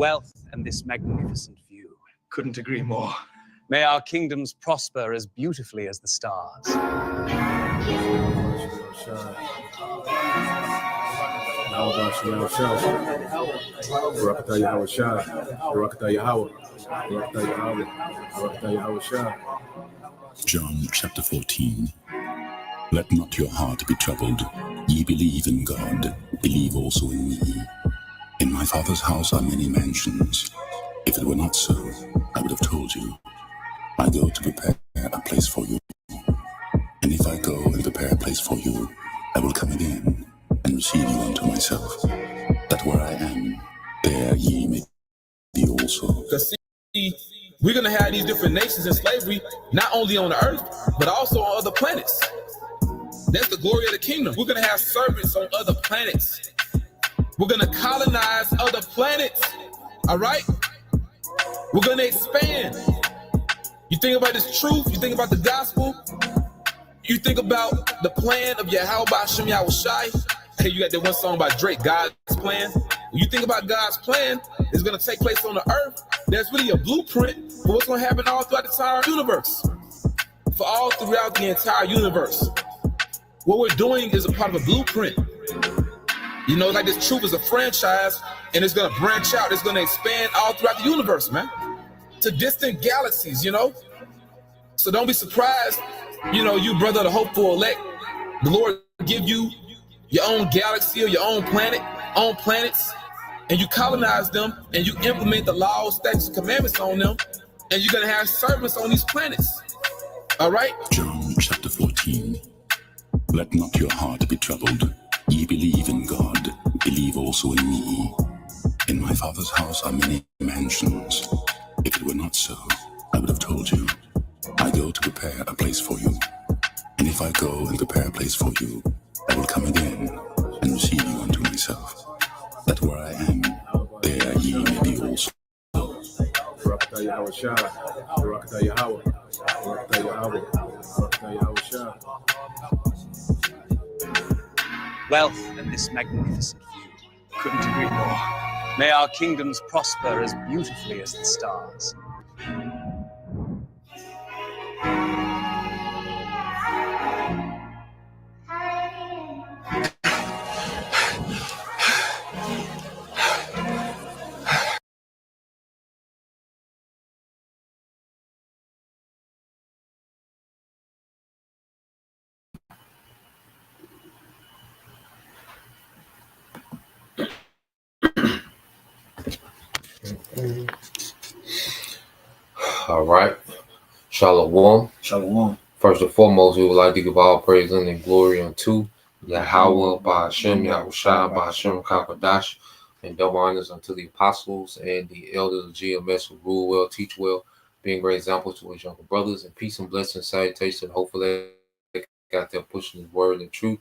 wealth and this magnificent view. Couldn't agree more. May our kingdoms prosper as beautifully as the stars. John chapter 14. Let not your heart be troubled. Ye believe in God, believe also in me. In my Father's house are many mansions. If it were not so, I would have told you. I go to prepare a place for you. And if I go and prepare a place for you, I will come again and receive you unto myself, that where I am, there ye may be also. Because see, we're going to have these different nations in slavery, not only on the earth, but also on other planets. That's the glory of the kingdom. We're going to have servants on other planets. We're going to colonize other planets. All right? We're going to expand. You think about this truth, you think about the gospel, you think about the plan of Yahweh Ba'Shem Yahushai. Hey, you got that one song by Drake, God's plan. When you think about God's plan, it's going to take place on the earth. There's really a blueprint for what's going to happen all throughout the entire universe. For all throughout the entire universe. What we're doing is a part of a blueprint. You know, like this truth is a franchise, and it's going to branch out. It's going to expand all throughout the universe, man. To distant galaxies, you know. So don't be surprised, you know, you brother, the hopeful elect, the Lord give you your own galaxy or your own planet, own planets, and you colonize them, and you implement the laws, statutes, and commandments on them, and you're going to have servants on these planets. All right? John chapter 14. Let not your heart be troubled. Ye believe in God, believe also in me. In my Father's house are many mansions. If it were not so, I would have told you. I go to prepare a place for you. And if I go and prepare a place for you, I will come again and receive you unto myself, that where I am, there ye may be also. Wealth and this magnificent view. Couldn't agree more. May our kingdoms prosper as beautifully as the stars. All right. Shalom. Shalom. First and foremost, we would like to give all praise and glory unto Yahweh Ba'Shem Yahushai Ba'Shem Kakadash, and double honors unto the apostles and the elders of GMS who rule well, teach well, being great examples to his younger brothers, and peace and blessings, salutation. Hopefully, they got there pushing his word and truth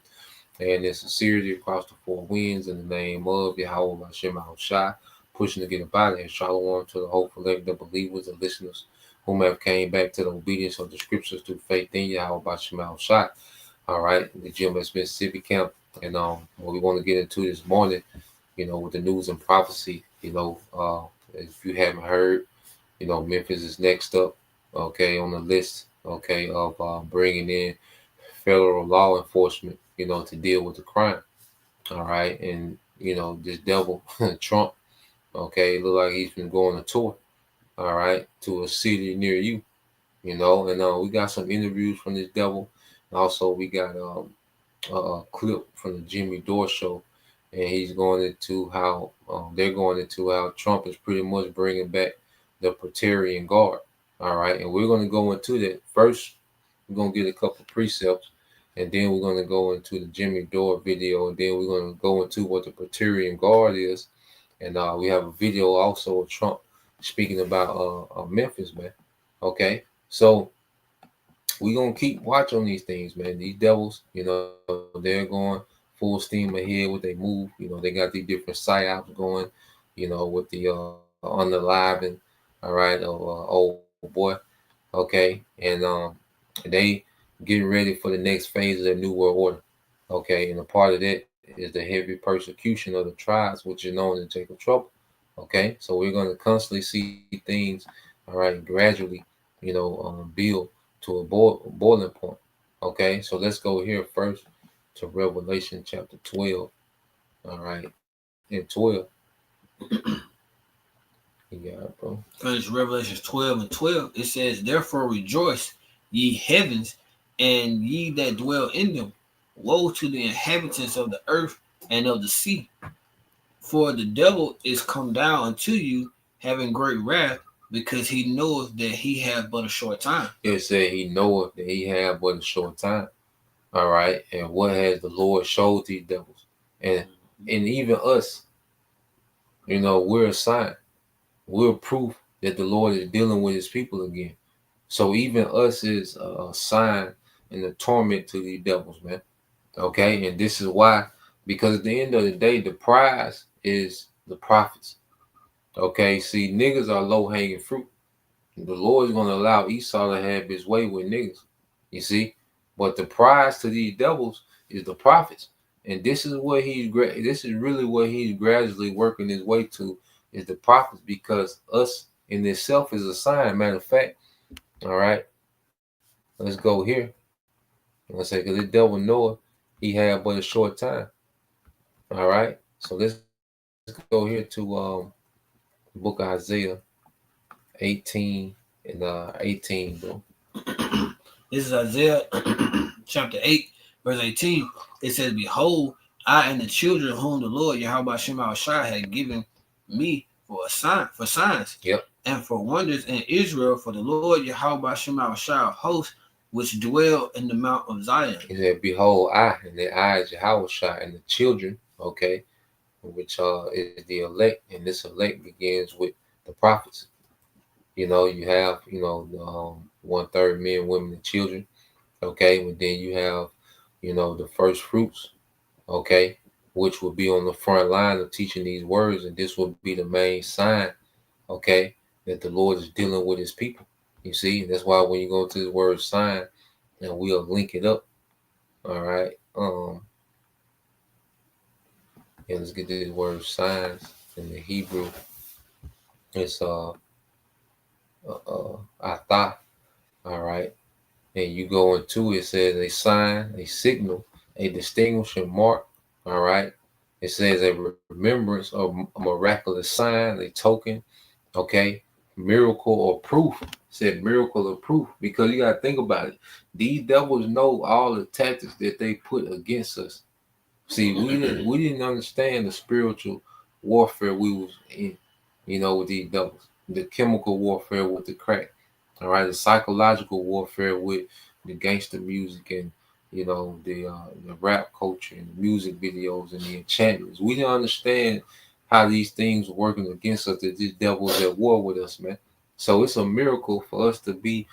and in sincerity across the four winds in the name of Yahweh Ba'Shem Yahushai, pushing to get about it. Shalom to the hopeful the believers and listeners whom have came back to the obedience of the scriptures through faith in Yahweh Ba'Shem Yahushai. All right, the GMS Mississippi camp, and what we want to get into this morning, you know, with the news and prophecy, you know, if you haven't heard, you know, Memphis is next up, okay, on the list, okay, of bringing in federal law enforcement, you know, to deal with the crime. All right, and you know, this devil Trump, okay, it look like he's been going on a tour, all right, to a city near you, you know, and we got some interviews from this devil. Also, we got a clip from the Jimmy Dore show, and he's going into how they're going into how Trump is pretty much bringing back the Praetorian Guard. All right, and we're going to go into that. First, we're going to get a couple precepts, and then we're going to go into the Jimmy Dore video, and then we're going to go into what the Praetorian Guard is. And we have a video also of Trump speaking about Memphis, man. Okay, so we're going to keep watch on these things, man. These devils, you know, they're going full steam ahead with their move. You know, they got these different psyops going, you know, with the unaliving, all right, of old boy, okay, and they getting ready for the next phase of the New World Order, okay, and a part of that is the heavy persecution of the tribes, which is known as Jacob Trouble, Okay, so we're going to constantly see things, all right, gradually, build to a boiling point. Okay, so let's go here first to Revelation chapter 12. All right, in 12, you got it, bro. Because Revelation 12 and 12, it says, "Therefore rejoice, ye heavens, and ye that dwell in them. Woe to the inhabitants of the earth and of the sea. For the devil is come down unto you, having great wrath, because he knoweth that he hath but a short time." It said he knoweth that he have but a short time. All right, and what has the Lord showed these devils, and even us, we're a sign, we're proof that the Lord is dealing with His people again. So even us is a sign and a torment to these devils, man. Okay, and this is why, because at the end of the day, the prize is the prophets. Okay, see, niggas are low hanging fruit. The Lord is going to allow Esau to have his way with niggas. You see, but the prize to these devils is the prophets, and this is what this is really what he's gradually working his way to, is the prophets, because us in itself is a sign. Matter of fact, all right, let's go here. Let's say, because the devil knoweth he had but a short time. All right, so let's go here to the book of Isaiah 18 and 18, bro. This is Isaiah chapter 8, verse 18. It says, "Behold, I and the children whom the Lord Yahweh Shema Shai had given me for signs, Yep, and for wonders in Israel, for the Lord Yahweh Shema Shai of hosts, which dwell in the Mount of Zion." he said, "Behold, I," and the I is Yahweh Shai, and the children, okay, which is the elect, and this elect begins with the prophets. You have the 1/3 men, women, and children. Okay, but then you have the first fruits. Okay, which will be on the front line of teaching these words, and this will be the main sign. Okay, that the Lord is dealing with His people. You see, that's why when you go to the word sign, and we'll link it up. All right. And let's get this word signs in the Hebrew. It's atah. All right. And you go into it says a sign, a signal, a distinguishing mark. All right. It says a remembrance of a miraculous sign, a token. Okay. Miracle or proof. It said miracle or proof, because you got to think about it. These devils know all the tactics that they put against us. See, we didn't understand the spiritual warfare we was in, with these devils. The chemical warfare with the crack, all right, the psychological warfare with the gangster music and the rap culture and the music videos and the enchantments. We didn't understand how these things were working against us, that this devil was at war with us, man. So it's a miracle for us to be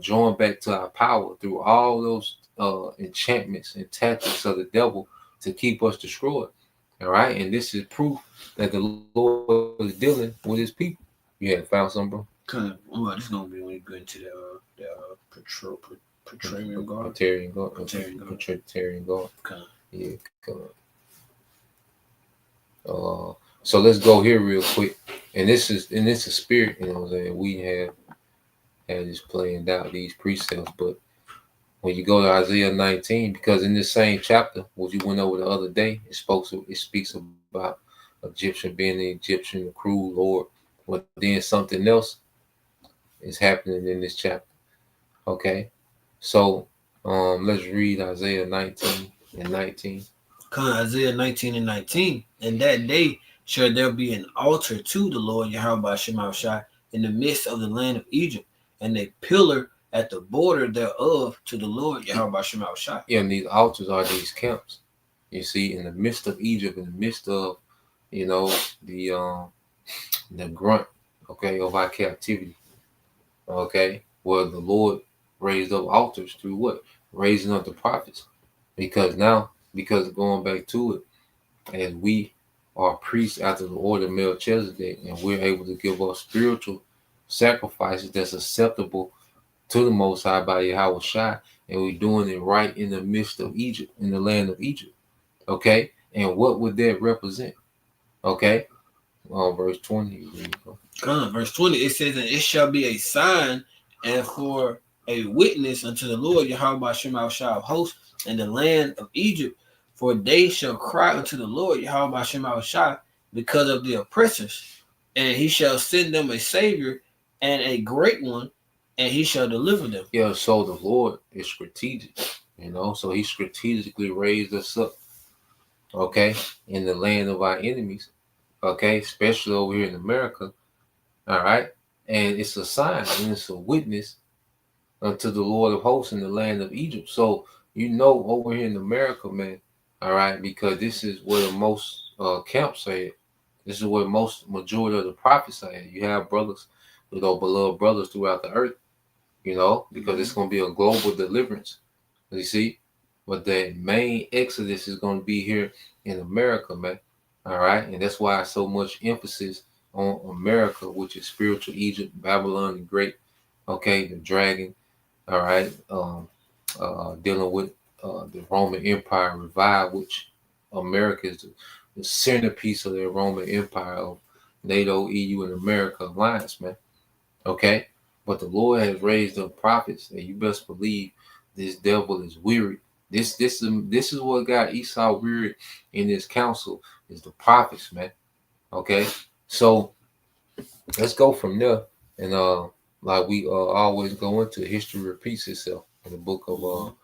joined back to our power through all those enchantments and tactics of the devil to keep us destroyed. All right, and this is proof that the Lord is dealing with His people. You had found something, bro? Well, this is gonna be when you go into the Praetorian Guard. Praetorian Guard. Okay. Yeah. So let's go here real quick, and this is a spirit. You know what I'm saying? We have had this planned out, these precepts, but when you go to Isaiah 19, because in this same chapter, which you went over the other day, it speaks about Egyptian being the Egyptian, the cruel Lord. But then something else is happening in this chapter. Okay, so let's read Isaiah 19 and 19. Isaiah 19 and 19. "In that day shall there be an altar to the Lord Yahweh Shema Shai in the midst of the land of Egypt, and a pillar at the border thereof to the Lord Yahweh Shema Shai." Yeah, and these altars are these camps. You see, in the midst of Egypt, in the midst of the grunt, okay, of our captivity, okay, where the Lord raised up altars through what? Raising up the prophets. Because going back to it, as we are priests after the order of Melchizedek, and we're able to give up spiritual sacrifices that's acceptable to the Most High by Yahweh Shai, and we're doing it right in the midst of Egypt, in the land of Egypt. Okay, and what would that represent? Okay, Verse 20. Verse 20, it says, and it shall be a sign and for a witness unto the Lord Yahweh Shema of hosts in the land of Egypt, for they shall cry unto the Lord Yahweh Shema because of the oppressors, and he shall send them a savior and a great one, and he shall deliver them. Yeah, so the Lord is strategic, so he strategically raised us up, okay, in the land of our enemies, okay, especially over here in America, all right, and it's a sign and it's a witness unto the Lord of hosts in the land of Egypt. So, over here in America, man, all right, because this is where the most camps are at. This is where majority of the prophets are at. You have brothers, beloved brothers throughout the earth, because it's going to be a global deliverance, you see. But the main exodus is going to be here in America, man, all right? And that's why so much emphasis on America, which is spiritual Egypt, Babylon the Great, okay, the dragon, all right, dealing with the Roman Empire revived, which America is the centerpiece of the Roman Empire of NATO, EU, and America alliance, man. Okay, but the Lord has raised up prophets, and you best believe this devil is weary. This is what got Esau weary in this council is the prophets, man. Okay, so let's go from there, and like we always go into, history repeats itself in the book of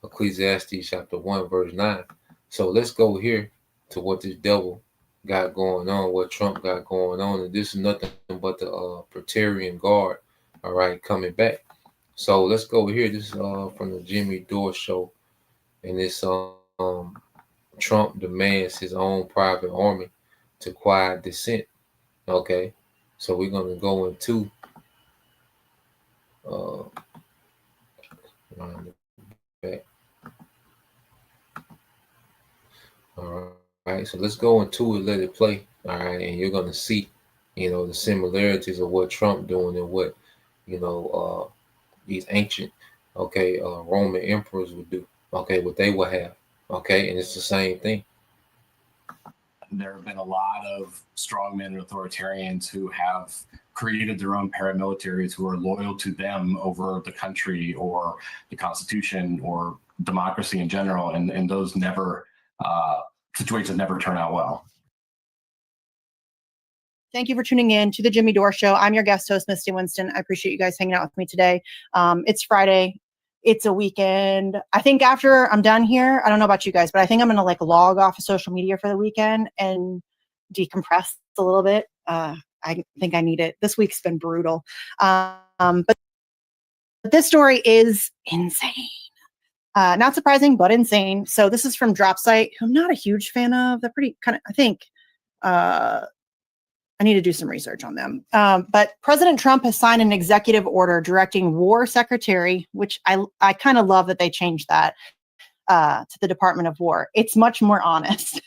Ecclesiastes chapter 1 verse 9. So let's go here to what this devil got going on, what Trump got going on, and this is nothing but the Praetorian Guard, all right, coming back. So let's go here. This is from the Jimmy Dore show, and this Trump demands his own private army to quiet dissent. Okay, so we're gonna go into back. All right, so let's go into it, let it play. All right, and you're gonna see, the similarities of what Trump doing and what, these ancient, Roman emperors would do. Okay, what they would have. Okay, and it's the same thing. There have been a lot of strongmen and authoritarians who have created their own paramilitaries who are loyal to them over the country or the Constitution or democracy in general, and those situations never turn out well. Thank you for tuning in to the Jimmy Dore Show. I'm your guest host, Misty Winston. I appreciate you guys hanging out with me today. It's Friday. It's a weekend. I think after I'm done here, I don't know about you guys, but I think I'm going to log off of social media for the weekend and decompress a little bit. I think I need it. This week's been brutal. But this story is insane. Not surprising, but insane. So this is from Dropsite, who I'm not a huge fan of. They're pretty I think I need to do some research on them. But President Trump has signed an executive order directing War Secretary, which I kind of love that they changed that to the Department of War. It's much more honest.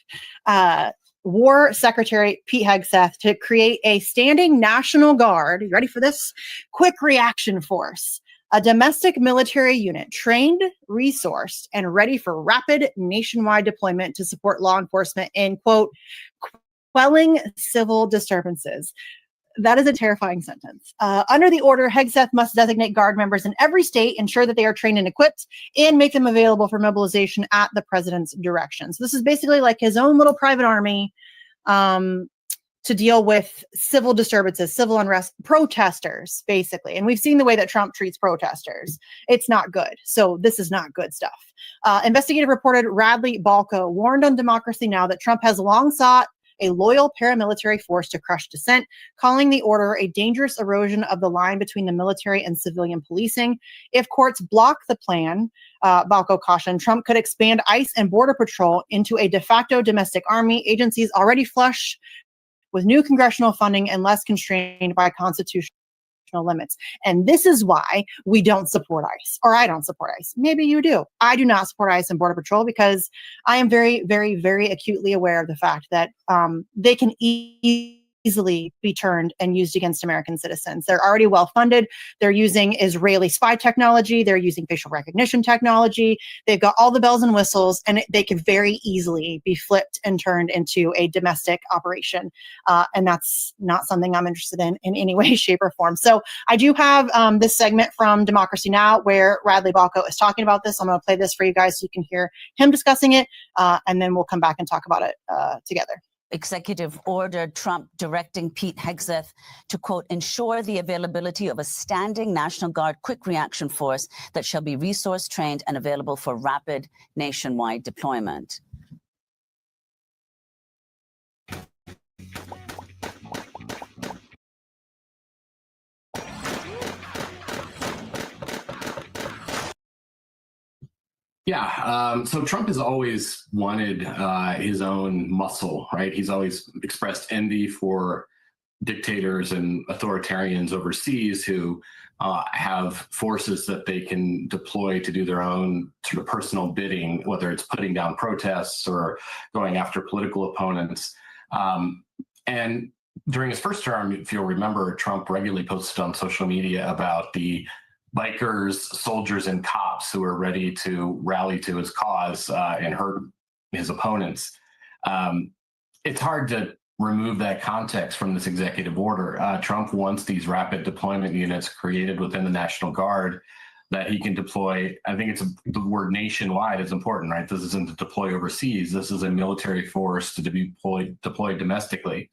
War Secretary Pete Hegseth to create a standing National Guard. You ready for this? Quick reaction force. A domestic military unit trained, resourced, and ready for rapid nationwide deployment to support law enforcement in, quote, quelling civil disturbances. That is a terrifying sentence. Under the order, Hegseth must designate Guard members in every state, ensure that they are trained and equipped, and make them available for mobilization at the president's direction. So this is basically like his own little private army to deal with civil disturbances, civil unrest, protesters, basically. And we've seen the way that Trump treats protesters. It's not good. So this is not good stuff. Investigative reporter Radley Balco warned on Democracy Now! That Trump has long sought a loyal paramilitary force to crush dissent, calling the order a dangerous erosion of the line between the military and civilian policing. If courts block the plan, Balco cautioned, Trump could expand ICE and Border Patrol into a de facto domestic army, agencies already flush with new congressional funding and less constrained by constitutional limits. And this is why we don't support ICE, or I don't support ICE. Maybe you do. I do not support ICE and Border Patrol because I am very, very, very acutely aware of the fact that they can easily easily be turned and used against American citizens. They're already well funded. They're using Israeli spy technology. They're using facial recognition technology. They've got all the bells and whistles, and they could very easily be flipped and turned into a domestic operation. And that's not something I'm interested in any way, shape, or form. So I do have this segment from Democracy Now! Where Radley Balco is talking about this. I'm going to play this for you guys so you can hear him discussing it, and then we'll come back and talk about it together. Executive order, Trump directing Pete Hegseth to, quote, ensure the availability of a standing National Guard quick reaction force that shall be resource trained and available for rapid nationwide deployment. Yeah, so Trump has always wanted his own muscle, right? He's always expressed envy for dictators and authoritarians overseas who have forces that they can deploy to do their own sort of personal bidding, whether it's putting down protests or going after political opponents. And during his first term, if you'll remember, Trump regularly posted on social media about the bikers, soldiers, and cops who are ready to rally to his cause and hurt his opponents. It's hard to remove that context from this executive order. Trump wants these rapid deployment units created within the National Guard that he can deploy. I think the word nationwide is important, right? This isn't to deploy overseas. This is a military force to be deployed domestically.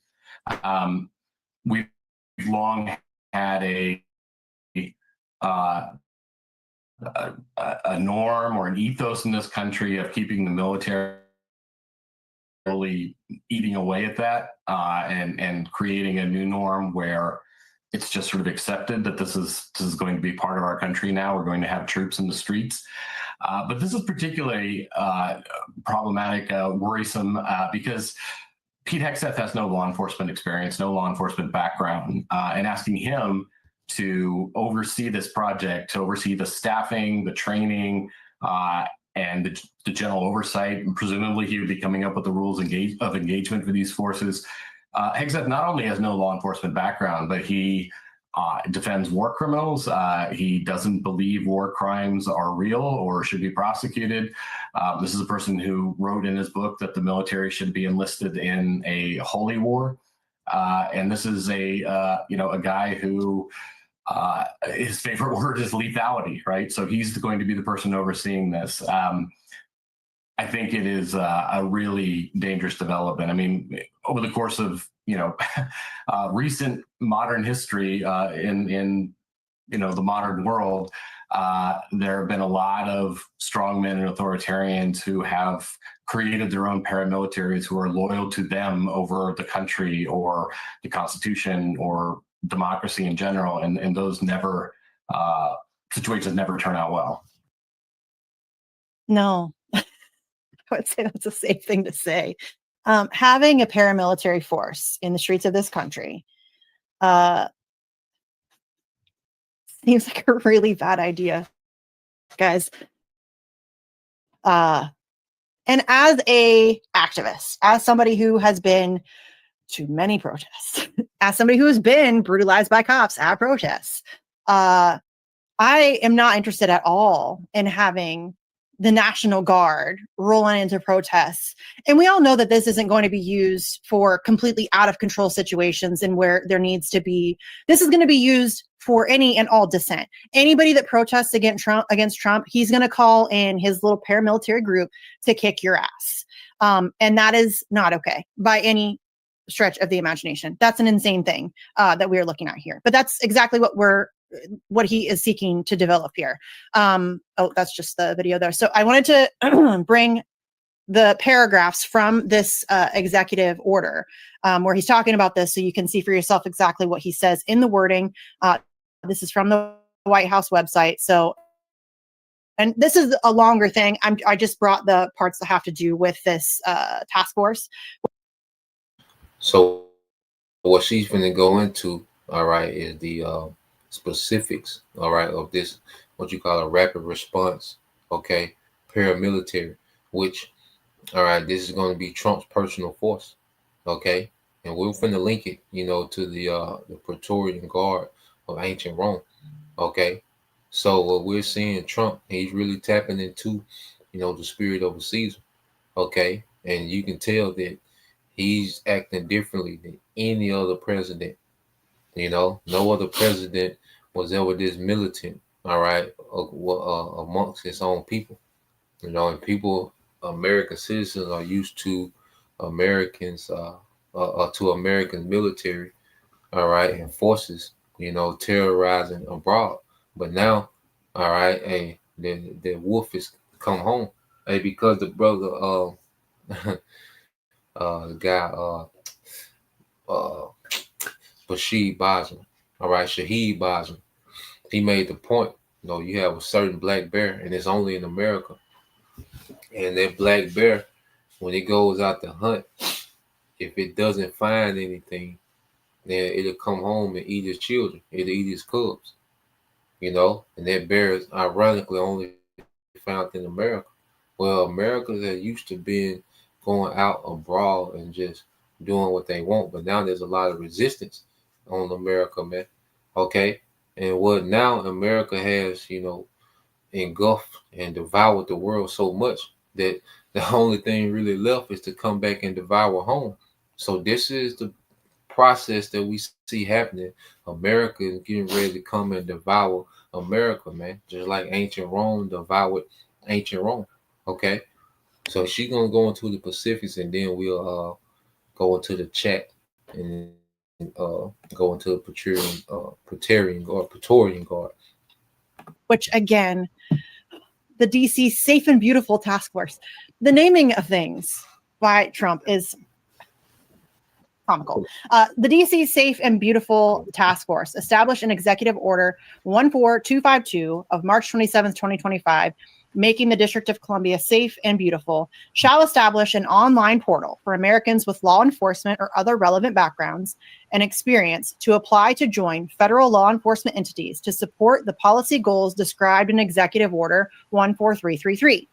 We've long had a norm or an ethos in this country of keeping the military really eating away at that and creating a new norm where it's just sort of accepted that this is going to be part of our country now. We're going to have troops in the streets. But this is particularly problematic, worrisome, because Pete Hegseth has no law enforcement experience, no law enforcement background, and asking him to oversee this project, to oversee the staffing, the training, and the general oversight. And presumably, he would be coming up with the rules of engagement for these forces. Hegseth not only has no law enforcement background, but he defends war criminals. He doesn't believe war crimes are real or should be prosecuted. This is a person who wrote in his book that the military should be enlisted in a holy war. And this is a guy who his favorite word is lethality, right? So he's going to be the person overseeing this. I think it is a really dangerous development. I mean, over the course of recent modern history in the modern world, there have been a lot of strongmen and authoritarians who have created their own paramilitaries who are loyal to them over the country or the Constitution or democracy in general, and those situations never turn out well. No, I would say that's a safe thing to say. Having a paramilitary force in the streets of this country seems like a really bad idea, guys. And as a activist, as somebody who has been to many protests, as somebody who has been brutalized by cops at protests, I am not interested at all in having the National Guard rolling into protests. And we all know that this isn't going to be used for completely out of control situations and where there needs to be, this is going to be used for any and all dissent. Anybody that protests against Trump, he's going to call in his little paramilitary group to kick your ass. And that is not okay by any stretch of the imagination. That's an insane thing that we are looking at here. But that's exactly what he is seeking to develop here. That's just the video there. So I wanted to bring the paragraphs from this executive order where he's talking about this so you can see for yourself exactly what he says in the wording. This is from the White House website. So, and this is a longer thing. I just brought the parts that have to do with this task force. So what she's going to go into, all right, is the specifics, all right, of this, what you call a rapid response, okay, paramilitary, which, all right, this is going to be Trump's personal force, okay, and we're finna link it, to the Praetorian Guard of ancient Rome. Okay, so what we're seeing, Trump, he's really tapping into, the spirit of a Caesar. Okay, and you can tell that he's acting differently than any other president. No other president was ever this militant. All right, amongst his own people. And people, American citizens are used to Americans, to American military, all right, and forces, terrorizing abroad. But now, all right, hey, the wolf is come home, hey, because the brother, the guy, Bashir Bosman, all right, Shaheed Bosman, he made the point. You have a certain black bear, and it's only in America. And that black bear, when it goes out to hunt, if it doesn't find anything, then it'll come home and eat his children. It'll eat his cubs, And that bear is ironically only found in America. Well, Americans are used to being going out abroad and just doing what they want, but now there's a lot of resistance on America, man. Okay, and what now America has, engulfed and devoured the world so much that the only thing really left is to come back and devour home. So this is the process that we see happening. America is getting ready to come and devour America, man. Just like ancient Rome devoured ancient Rome. Okay. So she's gonna go into the Pacifics, and then we'll go into the chat and go into the Praetorian Guard. Which again, the DC Safe and Beautiful Task Force. The naming of things by Trump is comical. The DC Safe and Beautiful Task Force established an executive order 14252 of March 27th, 2025, making the District of Columbia safe and beautiful, shall establish an online portal for Americans with law enforcement or other relevant backgrounds and experience to apply to join federal law enforcement entities to support the policy goals described in Executive Order 14333.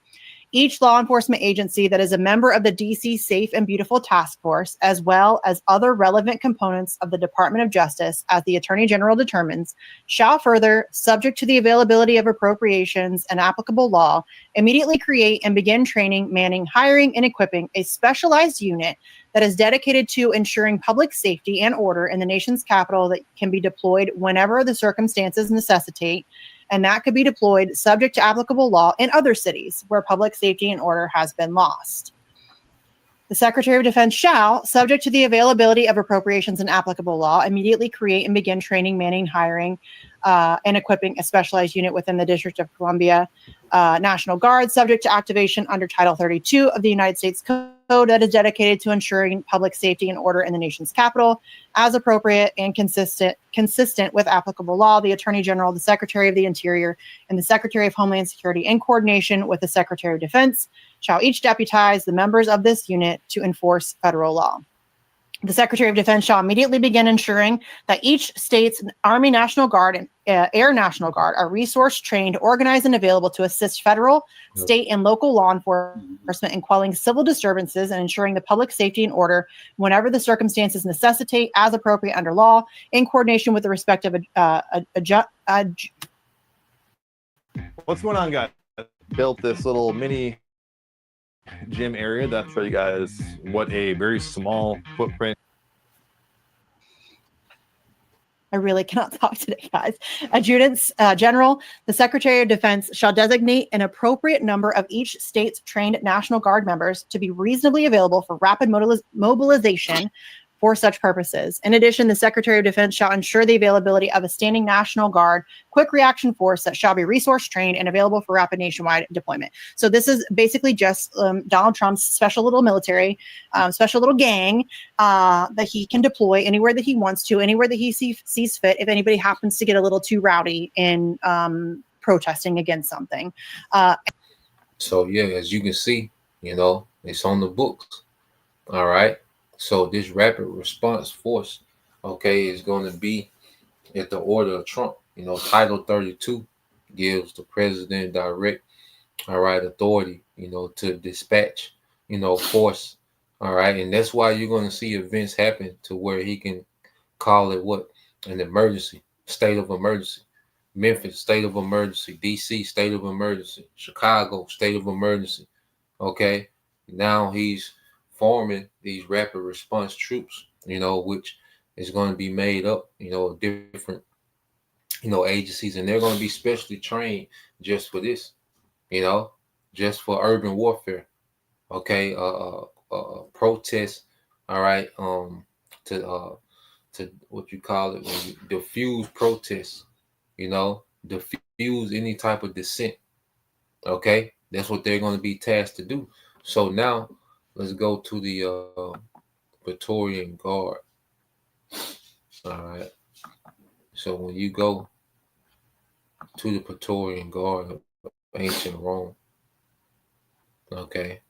Each law enforcement agency that is a member of the DC Safe and Beautiful Task Force, as well as other relevant components of the Department of Justice, as the Attorney General determines, shall further, subject to the availability of appropriations and applicable law, immediately create and begin training, manning, hiring, and equipping a specialized unit that is dedicated to ensuring public safety and order in the nation's capital that can be deployed whenever the circumstances necessitate, and that could be deployed subject to applicable law in other cities where public safety and order has been lost. The Secretary of Defense shall, subject to the availability of appropriations and applicable law, immediately create and begin training, manning, hiring, and equipping a specialized unit within the District of Columbia National Guard, subject to activation under Title 32 of the United States Code, that is dedicated to ensuring public safety and order in the nation's capital, as appropriate and consistent with applicable law. The Attorney General, the Secretary of the Interior, and the Secretary of Homeland Security, in coordination with the Secretary of Defense, shall each deputize the members of this unit to enforce federal law. The Secretary of Defense shall immediately begin ensuring that each state's Army National Guard and Air National Guard are resource trained, organized, and available to assist federal, state, and local law enforcement in quelling civil disturbances and ensuring the public safety and order whenever the circumstances necessitate, as appropriate under law, in coordination with the respective What's going on, guys? Built this little mini gym area to show you guys what a very small footprint. I really cannot talk today, guys. Adjutants General, the Secretary of Defense shall designate an appropriate number of each state's trained National Guard members to be reasonably available for rapid mobilization for such purposes. In addition, the Secretary of Defense shall ensure the availability of a standing National Guard quick reaction force that shall be resource trained and available for rapid nationwide deployment. So this is basically just Donald Trump's special little military, special little gang that he can deploy anywhere that he wants to, anywhere that he sees fit, if anybody happens to get a little too rowdy in protesting against something. So yeah, as you can see, it's on the books. All right. So this rapid response force, okay, is going to be at the order of Trump. Title 32 gives the president direct, authority, to dispatch, force, All right, and that's why you're going to see events happen to where he can call it what? An emergency, state of emergency. Memphis, state of emergency. DC, state of emergency. Chicago, state of emergency. Okay, now he's forming these rapid response troops, which is going to be made up, of different, agencies, and they're going to be specially trained just for this, just for urban warfare. Okay, protest. All right, to what you call it, when you diffuse protests, diffuse any type of dissent. Okay, that's what they're going to be tasked to do. So now let's go to the Praetorian Guard. All right. So when you go to the Praetorian Guard of ancient Rome, okay.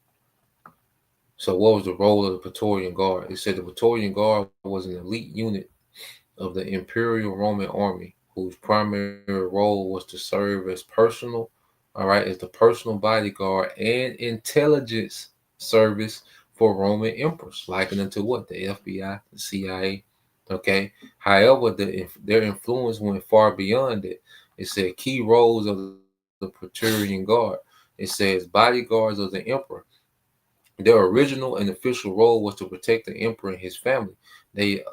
So what was the role of the Praetorian Guard? It said the Praetorian Guard was an elite unit of the Imperial Roman army whose primary role was to serve as as the personal bodyguard and intelligence service for Roman emperors, likened unto what? The FBI, the CIA. Okay. However, their influence went far beyond it. It said key roles of the Praetorian Guard. It says bodyguards of the emperor. Their original and official role was to protect the emperor and his family. They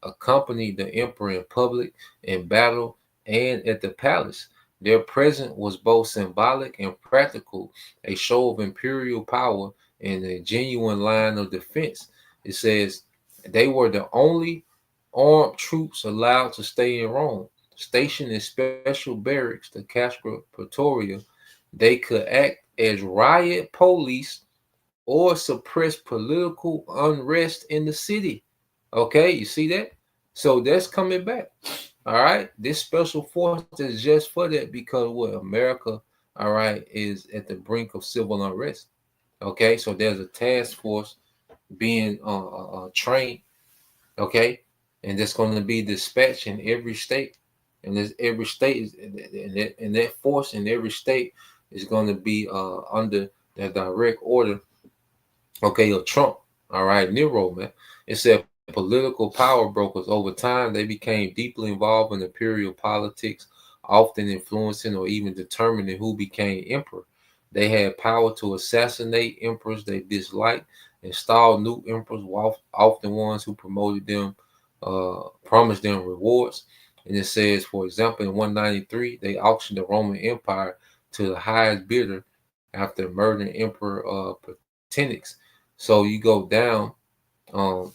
accompanied the emperor in public, in battle, and at the palace. Their presence was both symbolic and practical, a show of imperial power and a genuine line of defense. It says they were the only armed troops allowed to stay in Rome, stationed in special barracks, the Castra Praetoria. They could act as riot police or suppress political unrest in the city. Okay, you see that? So that's coming back. All right, this special force is just for that because what America, all right, is at the brink of civil unrest. Okay, so there's a task force being trained. Okay, and that's going to be dispatched in every state, and every state is, and that force in every state is going to be under the direct order. Okay, of Trump. All right, Nero, man. It said political power brokers over time, they became deeply involved in imperial politics, often influencing or even determining who became emperor. They had power to assassinate emperors they disliked, install new emperors, often ones who promoted them, promised them rewards. And it says, for example, in 193, they auctioned the Roman Empire to the highest bidder after murdering Emperor Praetorian. So you go down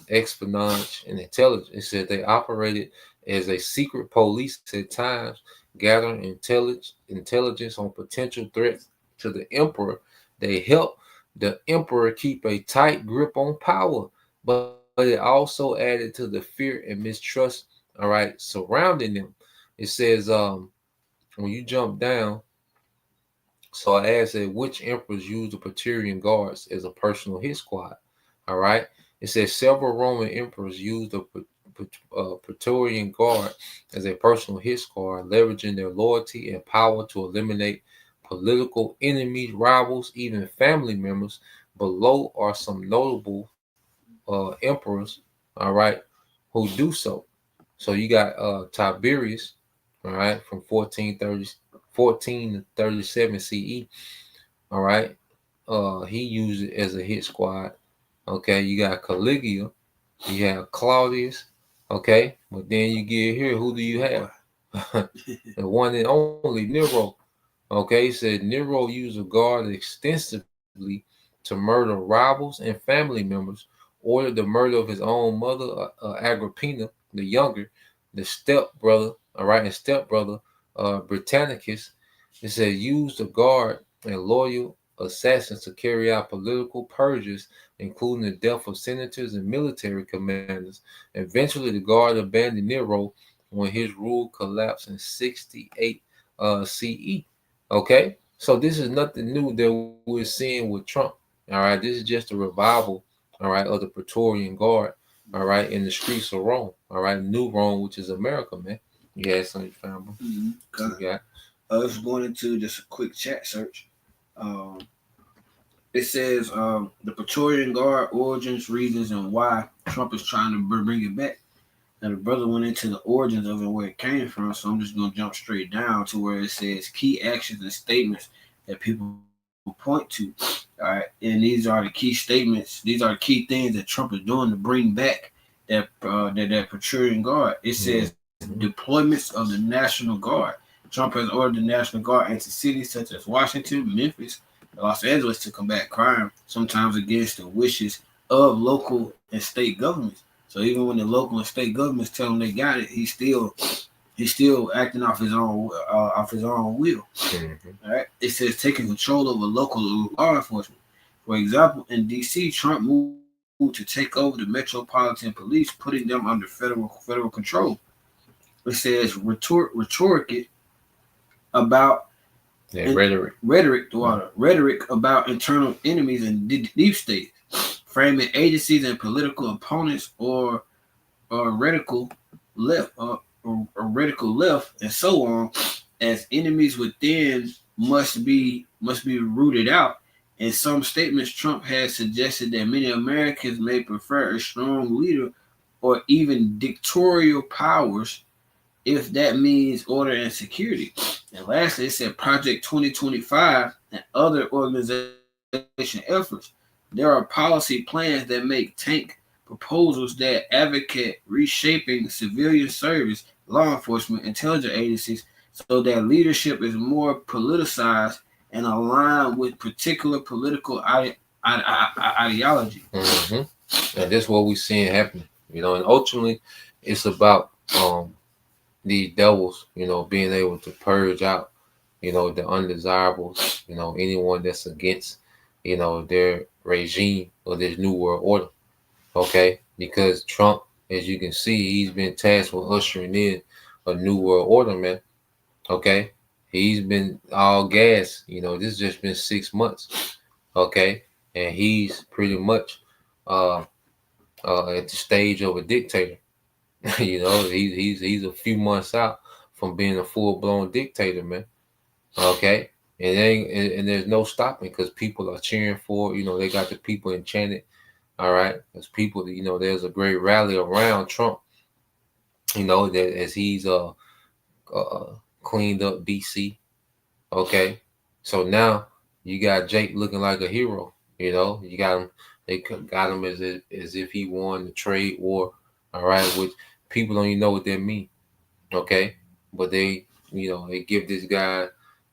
espionage and intelligence. It said they operated as a secret police at times, gathering intelligence on potential threats to the emperor. They helped the emperor keep a tight grip on power, but it also added to the fear and mistrust, all right, surrounding them. It says when you jump down, so I asked which emperors used the Praetorian Guards as a personal hit squad. All right. It says several Roman emperors used the Praetorian Guard as a personal hit squad, leveraging their loyalty and power to eliminate political enemies, rivals, even family members. Below are some notable emperors, all right, who do so. So you got Tiberius, all right, from 14 to 37 CE. All right. He used it as a hit squad. Okay, you got Caligula, you have Claudius. Okay, but then you get here, who do you have? The one and only Nero. Okay, he said Nero used a guard extensively to murder rivals and family members, ordered the murder of his own mother, Agrippina, the younger, the stepbrother, all right, and stepbrother, Britannicus. It said used the guard and loyal assassins to carry out political purges, including the death of senators and military commanders. Eventually, the guard abandoned Nero when his rule collapsed in 68 CE. Okay, so this is nothing new that we're seeing with Trump. All right, this is just a revival, all right, of the Praetorian Guard, all right, in the streets of Rome, all right, New Rome, which is America, man. You had something you found, bro? Mm-hmm. Yeah. I was going into just a quick chat search. It says the Praetorian Guard origins, reasons, and why Trump is trying to bring it back. And the brother went into the origins of it, where it came from. So I'm just gonna jump straight down to where it says key actions and statements that people point to. All right, and these are the key statements. These are the key things that Trump is doing to bring back that Praetorian Guard. It says deployments of the National Guard. Trump has ordered the National Guard into cities such as Washington, Memphis, and Los Angeles to combat crime, sometimes against the wishes of local and state governments. So even when the local and state governments tell him they got it, he's still acting off his own will. All right. It says taking control over local law enforcement. For example, in D.C., Trump moved to take over the Metropolitan Police, putting them under federal control. It says rhetoric about rhetoric about internal enemies and deep state, framing agencies and political opponents or radical left and so on as enemies within must be rooted out. In some statements, Trump has suggested that many Americans may prefer a strong leader or even dictatorial powers if that means order and security. And lastly, it said Project 2025 and other organization efforts. There are policy plans that make tank proposals that advocate reshaping civilian service, law enforcement, intelligence agencies so that leadership is more politicized and aligned with particular political ideology. And that's what we're seeing happening, and ultimately it's about these devils, being able to purge out, the undesirables, anyone that's against, their regime or this new world order. Okay, because Trump, as you can see, he's been tasked with ushering in a new world order, man. Okay, he's been all gas. This has just been 6 months. Okay, and he's pretty much at the stage of a dictator. He's a few months out from being a full-blown dictator, man. Okay, and there's no stopping because people are cheering for it. They got the people enchanted. All right, there's people that there's a great rally around Trump. That as he's cleaned up DC. Okay, so now you got Jake looking like a hero. You got him. They got him as if he won the trade war. All right, which people don't even know what that means. Okay, but they they give this guy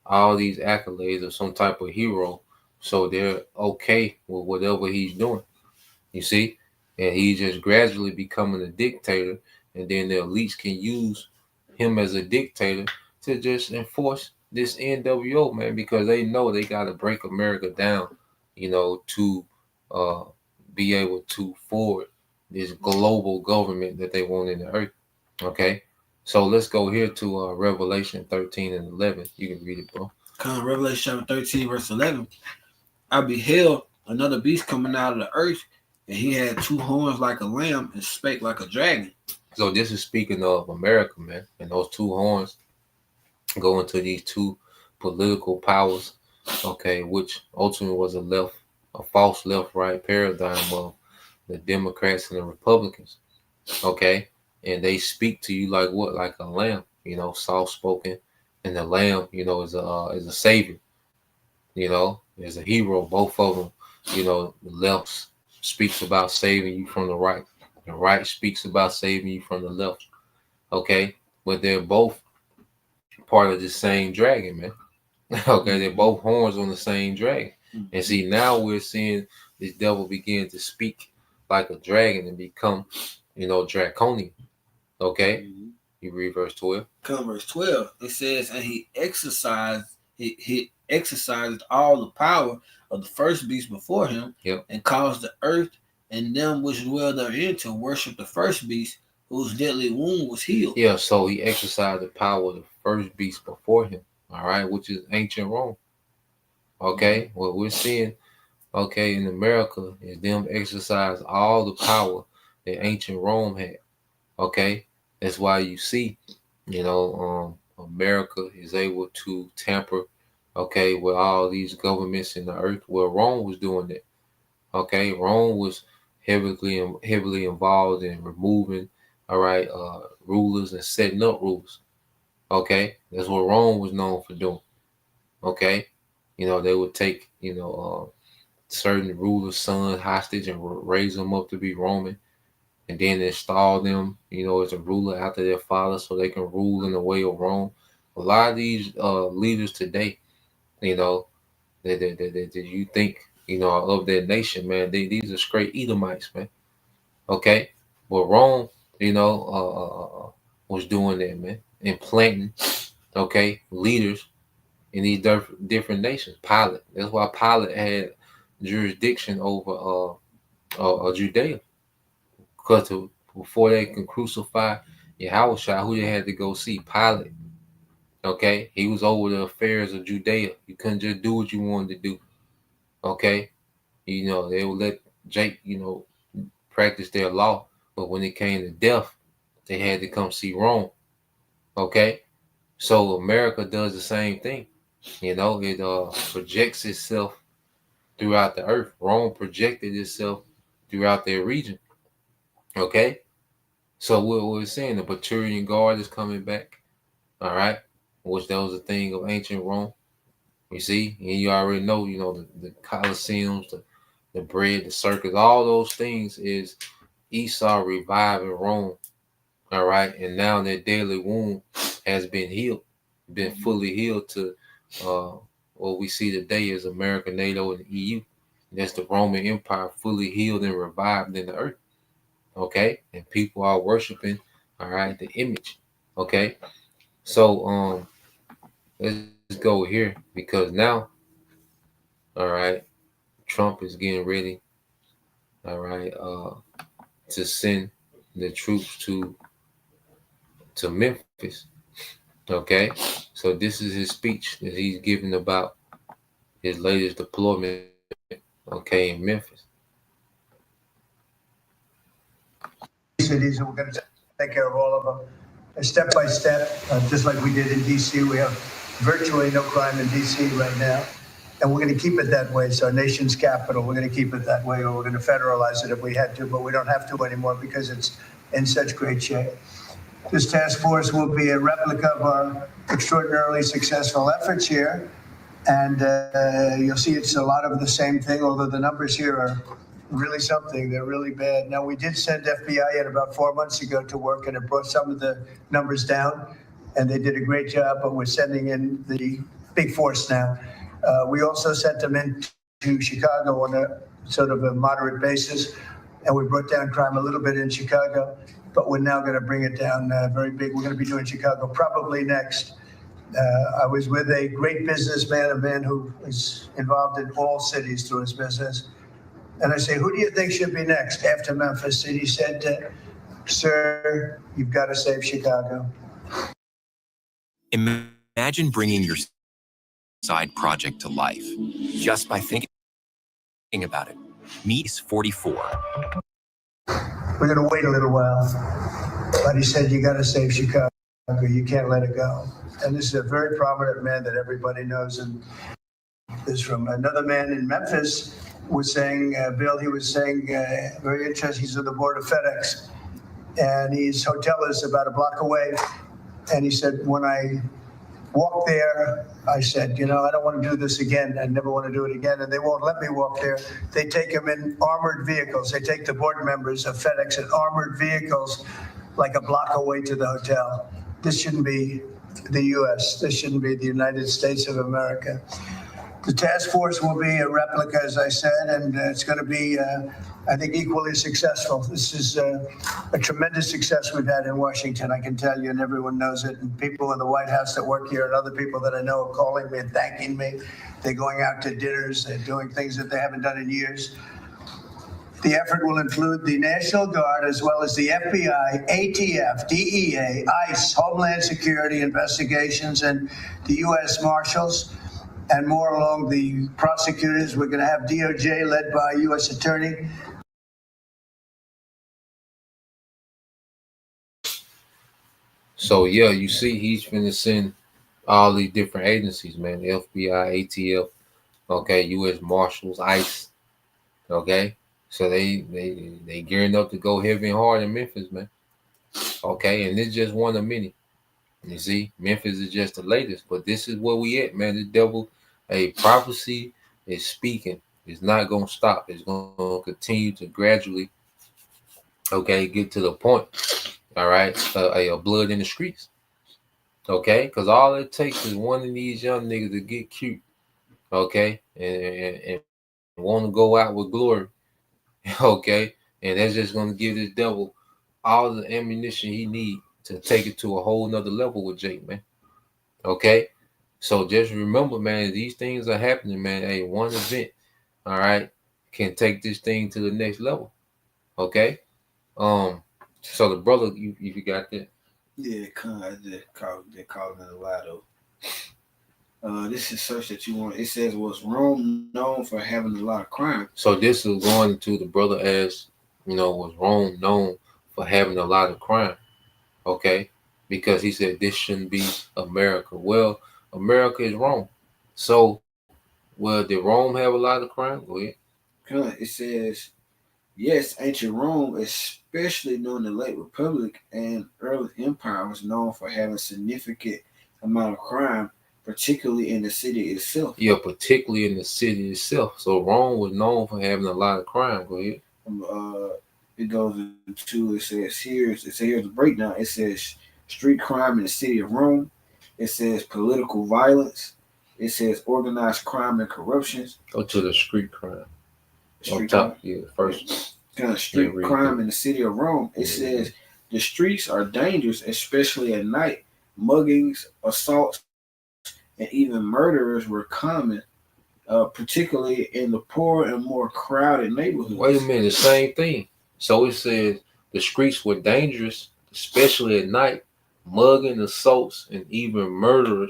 all these accolades of some type of hero, so they're okay with whatever he's doing. You see, and he's just gradually becoming a dictator, and then the elites can use him as a dictator to just enforce this NWO, man, because they know they got to break America down, to be able to forward this global government that they want in the earth. Okay, so let's go here to Revelation 13 and 11. You can read it, bro. Revelation chapter 13, verse 11. I beheld another beast coming out of the earth, and he had 2 horns like a lamb and spake like a dragon. So this is speaking of America, man. And those 2 horns go into these 2 political powers, okay, which ultimately was a false left-right paradigm of the Democrats and the Republicans, okay? And they speak to you like what? Like a lamb, soft-spoken. And the lamb, is a savior, is a hero. Both of them, the left speaks about saving you from the right. The right speaks about saving you from the left. Okay, but they're both part of the same dragon, man. Okay, they're both horns on the same dragon. And see, now we're seeing this devil begin to speak like a dragon and become, draconian. Okay, you read verse 12. Come verse 12. It says, and he exercised all the power of the first beast before him, and caused the earth and them which dwell therein to worship the first beast, whose deadly wound was healed. Yeah, so he exercised the power of the first beast before him, all right, which is ancient Rome. Okay, what we're seeing, in America is them exercise all the power that ancient Rome had. Okay, that's why you see, America is able to tamper okay, with all these governments in the earth. Well, Rome was doing that. Okay, Rome was heavily involved in removing, all right, rulers and setting up rulers. Okay, that's what Rome was known for doing. Okay, they would take certain rulers' sons hostage and raise them up to be Roman, and then install them, as a ruler after their father, so they can rule in the way of Rome. A lot of these leaders today, you know, that you think, are of their nation, man. These are straight Edomites, man. Okay, but Rome, was doing that, man, and planting, okay, leaders in these different nations. Pilate. That's why Pilate had jurisdiction over Judea, because before they can crucify Yahushua, who they had to go see? Pilate. Okay, he was over the affairs of Judea. You couldn't just do what you wanted to do. Okay, they would let Jake, practice their law, but when it came to death, they had to come see Rome. Okay, so America does the same thing. It projects itself throughout the earth. Rome projected itself throughout their region. Okay, so what we're saying, the Praetorian Guard is coming back. All right, which that was a thing of ancient Rome. You see, and you already know, the Colosseums, the bread, the circus, all those things is Esau reviving Rome. All right, and now that deadly wound has been healed, been fully healed to what we see today as America, NATO, and EU. That's the Roman Empire fully healed and revived in the earth. Okay, and people are worshiping, all right, the image. Okay, so let's go here, because now, all right, Trump is getting ready, all right, to send the troops to Memphis. Okay, so this is his speech that he's giving about his latest deployment, okay, in Memphis. Cities, and we're going to take care of all of them, step by step, just like we did in D.C. We have virtually no crime in D.C. right now, and we're going to keep it that way. It's our nation's capital. We're going to keep it that way, or we're going to federalize it if we had to, but we don't have to anymore because it's in such great shape. This task force will be a replica of our extraordinarily successful efforts here, and you'll see it's a lot of the same thing, although the numbers here are really something. They're really bad. Now, we did send FBI in about 4 months ago to work, and it brought some of the numbers down, and they did a great job, but we're sending in the big force now. We also sent them into Chicago on a sort of a moderate basis, and we brought down crime a little bit in Chicago, but we're now going to bring it down very big. We're going to be doing Chicago probably next. I was with a great businessman, a man who is involved in all cities through his business. And I say, who do you think should be next after Memphis? And he said, sir, you've got to save Chicago. Imagine bringing your side project to life just by thinking about it. Meet 44. We're going to wait a little while. But he said, you got to save Chicago. You can't let it go. And this is a very prominent man that everybody knows. And this from another man in Memphis was saying, Bill, he was saying, very interesting, he's on the board of FedEx, and his hotel is about a block away. And he said, when I walked there, I said, I don't want to do this again. I never want to do it again. And they won't let me walk there. They take them in armored vehicles. They take the board members of FedEx in armored vehicles like a block away to the hotel. This shouldn't be the U.S. This shouldn't be the United States of America. The task force will be a replica, as I said, and it's going to be, I think, equally successful. This is a tremendous success we've had in Washington, I can tell you, and everyone knows it. And people in the White House that work here and other people that I know are calling me and thanking me. They're going out to dinners. They're doing things that they haven't done in years. The effort will include the National Guard as well as the FBI, ATF, DEA, ICE, Homeland Security investigations, and the U.S. Marshals, and more along the prosecutors. We're going to have DOJ led by U.S. Attorney. So, yeah, you see, he's going to send all these different agencies, man. The FBI, ATF, okay, U.S. Marshals, ICE, okay. So they gearing up to go heavy and hard in Memphis, man. Okay, and it's just one of many. You see, Memphis is just the latest, but this is where we at, man. The devil, a prophecy is speaking. It's not gonna stop. It's gonna continue to gradually, okay, get to the point. All right, a blood in the streets. Okay, because all it takes is one of these young niggas to get cute. Okay, and want to go out with glory. Okay, and that's just gonna give this devil all the ammunition he need to take it to a whole nother level with Jake, man. Okay, so just remember, man, these things are happening, man. Hey, one event, all right, can take this thing to the next level. Okay, so the brother, you got that? Yeah, I just called it a lie though. This is search that you want. It says, was Rome known for having a lot of crime? So this is going to the brother as, was Rome known for having a lot of crime? Okay, because he said this shouldn't be America. Well, America is Rome. So, well, did Rome have a lot of crime? Go ahead. It says, yes, ancient Rome, especially during the late Republic and early empire, was known for having significant amount of crime, particularly in the city itself. Yeah, particularly in the city itself. So Rome was known for having a lot of crime. Go ahead. It goes into, it says here's the breakdown. It says street crime in the city of Rome. It says political violence. It says organized crime and corruption. Go to the street crime. Street top, crime. yeah, first. Kind of street crime in the city of Rome. It says the streets are dangerous, especially at night. Muggings, assaults, and even murders were common, particularly in the poor and more crowded neighborhoods. Wait a minute, the same thing. So it says the streets were dangerous, especially at night. Mugging, assaults, and even murders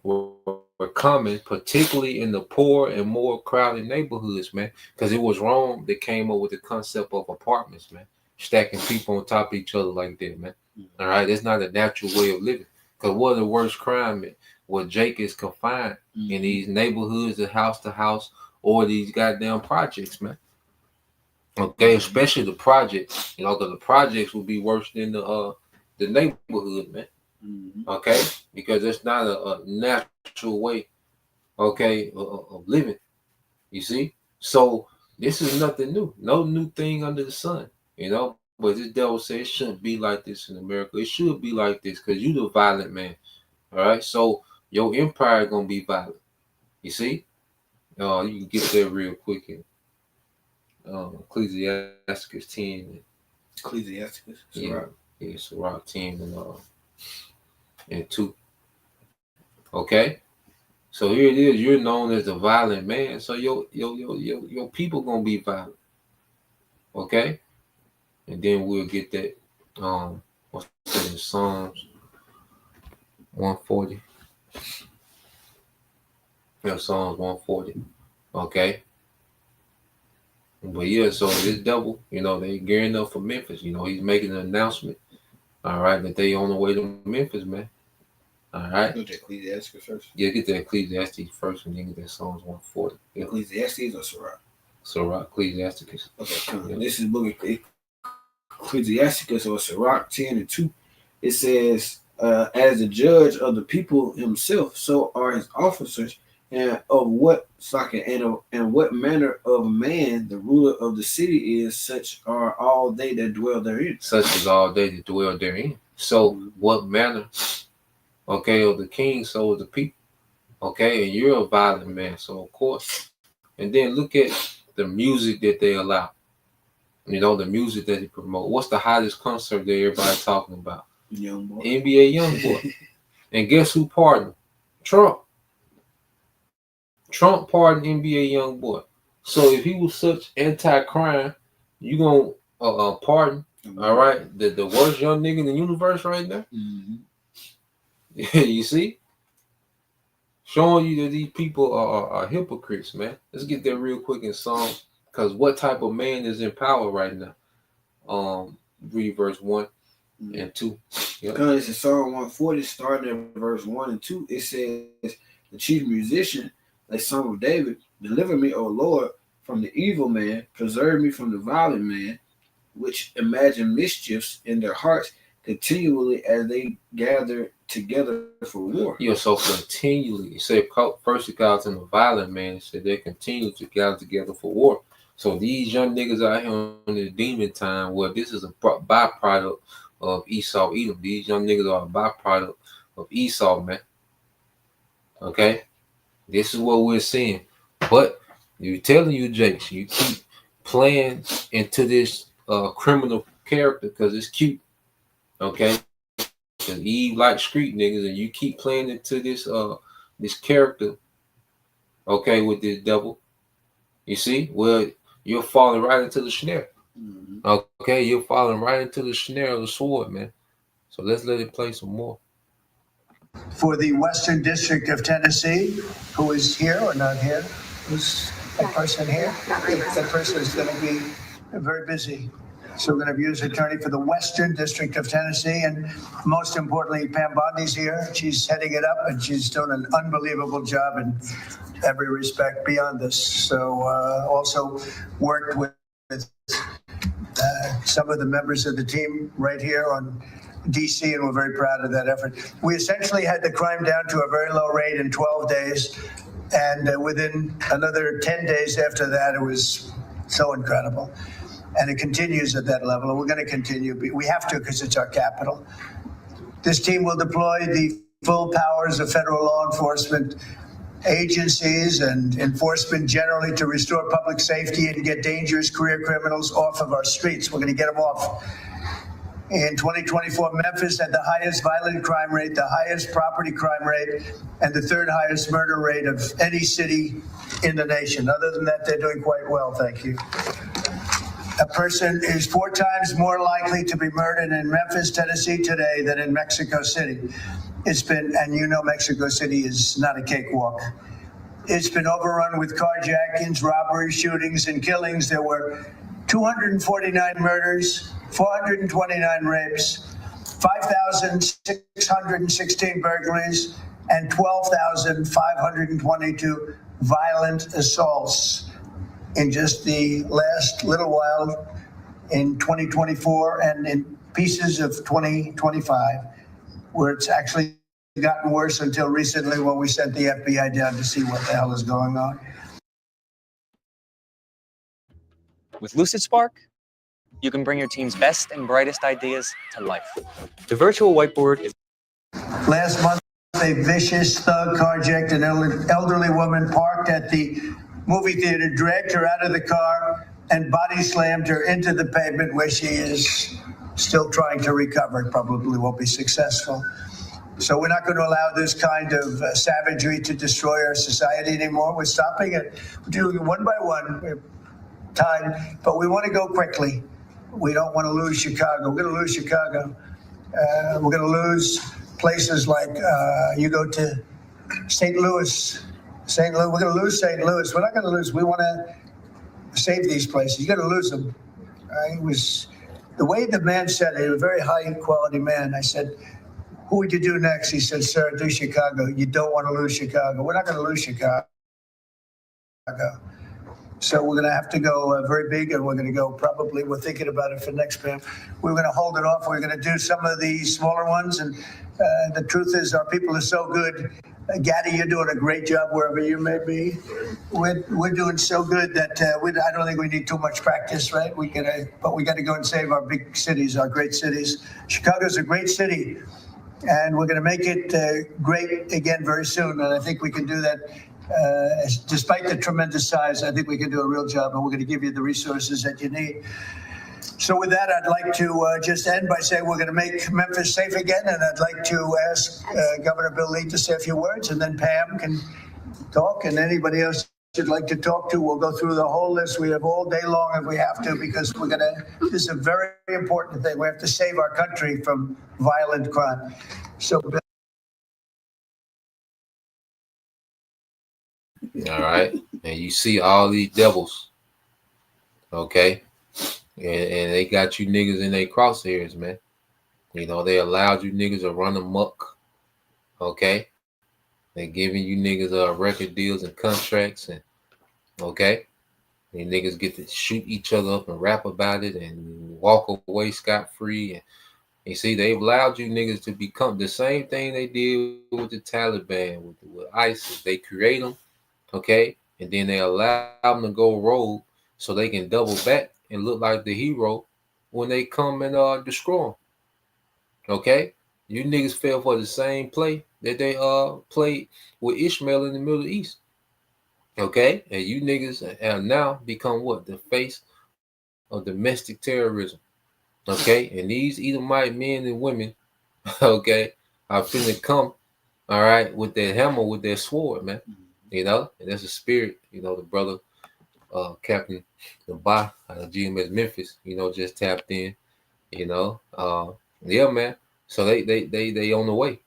were common, particularly in the poor and more crowded neighborhoods, man. Because it was Rome that came up with the concept of apartments, man. Stacking people on top of each other like that, man. All right, that's not a natural way of living. Because what the worst crime is? Well, Jake is confined in these neighborhoods, the house to house, or these goddamn projects, man. Okay, especially the projects, because the projects will be worse than the neighborhood, man. Okay, because it's not a natural way, okay, of living. You see, so this is nothing new, no new thing under the sun, But this devil says it shouldn't be like this in America. It should be like this because you the violent man. All right, so your empire gonna be violent. You see, you can get there real quick in Ecclesiasticus 10. Ecclesiasticus, Sirach 10 and 2. Okay, so here it is. You're known as the violent man, so your people gonna be violent. Okay, and then we'll get that. What's that in Psalms 140? Yeah, Psalms 140. Okay. But yeah, so this devil, they gearing up for Memphis. He's making an announcement. All right, that they on the way to Memphis, man. All right. Get the Ecclesiastes first. Yeah, get the Ecclesiastes first, and then get that Psalms 140. Yeah. Ecclesiastes or Sirach? Sirach, Ecclesiasticus. Okay, yeah. This is book of Ecclesiasticus or Sirach 10 and 2. It says, as the judge of the people himself, so are his officers, and of what and what manner of man the ruler of the city is, such are all they that dwell therein. Such is all they that dwell therein. So what manner, okay, of the king, so is the people. Okay, and you're a violent man, so of course. And then look at the music that they allow. The music that they promote. What's the hottest concert that everybody's talking about? Youngboy. NBA Youngboy. And guess who pardoned? Trump. Trump pardoned NBA Youngboy. So if he was such anti-crime, you gonna pardon? All right, the worst young nigga in the universe right now. You see, showing you that these people are hypocrites, man. Let's get that real quick in Psalms, because what type of man is in power right now? Read verse 1. and 2. Yep. Because in Psalm 140, starting at verse 1 and 2, it says, the chief musician, a son of David, deliver me, O Lord, from the evil man, preserve me from the violent man, which imagine mischiefs in their hearts continually as they gather together for war. Yeah, so continually, it said first it calls him a violent man. It said they continue to gather together for war. So these young niggas out here on the demon time, well, this is a byproduct of Esau Edom. These young niggas are a byproduct of Esau, man. Okay? This is what we're seeing. But you're telling you, Jakes, you keep playing into this criminal character because it's cute. Okay? Because Eve likes street niggas, and you keep playing into this this character, okay, with this devil. You see? Well, you're falling right into the snare. Mm-hmm. Okay, you're falling right into the snare of the sword, man. So let's let it play some more. For the Western District of Tennessee, who is here or not here? Who's that person here? That person is going to be very busy. So we're going to have U.S. Attorney for the Western District of Tennessee, and most importantly, Pam Bondi's here. She's heading it up, and she's doing an unbelievable job in every respect beyond this. So also worked with some of the members of the team right here on D.C., and we're very proud of that effort. We essentially had the crime down to a very low rate in 12 days, and within another 10 days after that, it was so incredible. And it continues at that level, and we're going to continue. We have to because it's our capital. This team will deploy the full powers of federal law enforcement agencies and enforcement generally to restore public safety and get dangerous career criminals off of our streets. We're going to get them off. In 2024, Memphis had the highest violent crime rate, the highest property crime rate, and the third highest murder rate of any city in the nation. Other than that, they're doing quite well, thank you. A person is 4 times more likely to be murdered in Memphis, Tennessee today than in Mexico City. It's been, and you know Mexico City is not a cakewalk. It's been overrun with carjackings, robberies, shootings, and killings. There were 249 murders, 429 rapes, 5,616 burglaries, and 12,522 violent assaults in just the last little while in 2024 and in pieces of 2025, where it's actually gotten worse until recently when we sent the FBI down to see what the hell is going on. With Lucid Spark, you can bring your team's best and brightest ideas to life. The virtual whiteboard is... Last month, a vicious thug carjacked an elderly woman parked at the movie theater, dragged her out of the car, and body slammed her into the pavement, where she is still trying to recover. It probably won't be successful. So we're not going to allow this kind of savagery to destroy our society anymore. We're stopping it. We're doing it one by one, time, but we want to go quickly. We don't want to lose Chicago. We're going to lose Chicago. We're going to lose places like you go to St. Louis. St. Louis, we're going to lose St. Louis. We're not going to lose. We want to save these places. You're going to lose them. It was the way the man said it. He was a very high quality man. I said, "Who would you do next?" He said, "Sir, do Chicago. You don't want to lose Chicago." We're not going to lose Chicago. So we're going to have to go very big, and we're going to go probably, we're thinking about it for next PAM. We're going to hold it off. We're going to do some of the smaller ones. And the truth is, our people are so good. Gaddy, you're doing a great job wherever you may be. We're doing so good that I don't think we need too much practice, right? But we got to go and save our big cities, our great cities. Chicago's a great city, and we're going to make it great again very soon. And I think we can do that. Despite the tremendous size, I think we can do a real job, and we're going to give you the resources that you need. So with that, I'd like to just end by saying we're going to make Memphis safe again, and I'd like to ask Governor Bill Lee to say a few words, and then Pam can talk, and anybody else you'd like to talk to, we'll go through the whole list. We have all day long if we have to, because this is a very important thing. We have to save our country from violent crime. So Bill. All right, and you see all these devils, okay, and they got you niggas in their crosshairs, man. You know, they allowed you niggas to run amok. Okay. They giving you niggas record deals and contracts, and okay. And niggas get to shoot each other up and rap about it and walk away scot-free. And you see, they've allowed you niggas to become the same thing they did with the Taliban, with ISIS. They create them, okay, and then they allow them to go rogue so they can double back and look like the hero when they come and destroy them. Okay, you niggas fell for the same play that they played with Ishmael in the Middle East. Okay, and you niggas have now become what? The face of domestic terrorism. Okay, and these Edomite men and women, okay, are finna come, all right, with their hammer, with their sword, man. You know, and that's a spirit, you know, the brother Captain Ba out of GMS Memphis, you know, just tapped in, you know. Yeah, man. So they on the way.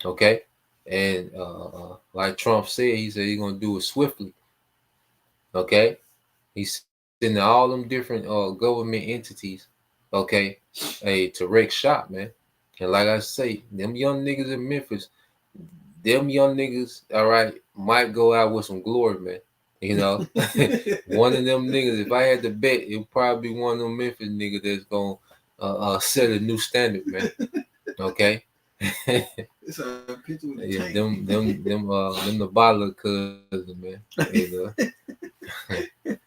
Okay. And like Trump said, he said he's gonna do it swiftly. Okay. He's sending all them different government entities, okay, to wreck shop, man. And like I say, them young niggas in Memphis, them young niggas, all right, might go out with some glory, man. You know, one of them niggas, if I had to bet, it would probably be one of them Memphis niggas that's gonna set a new standard, man. Okay. It's a picture with Yeah, them the bottler cousin, man. You know? But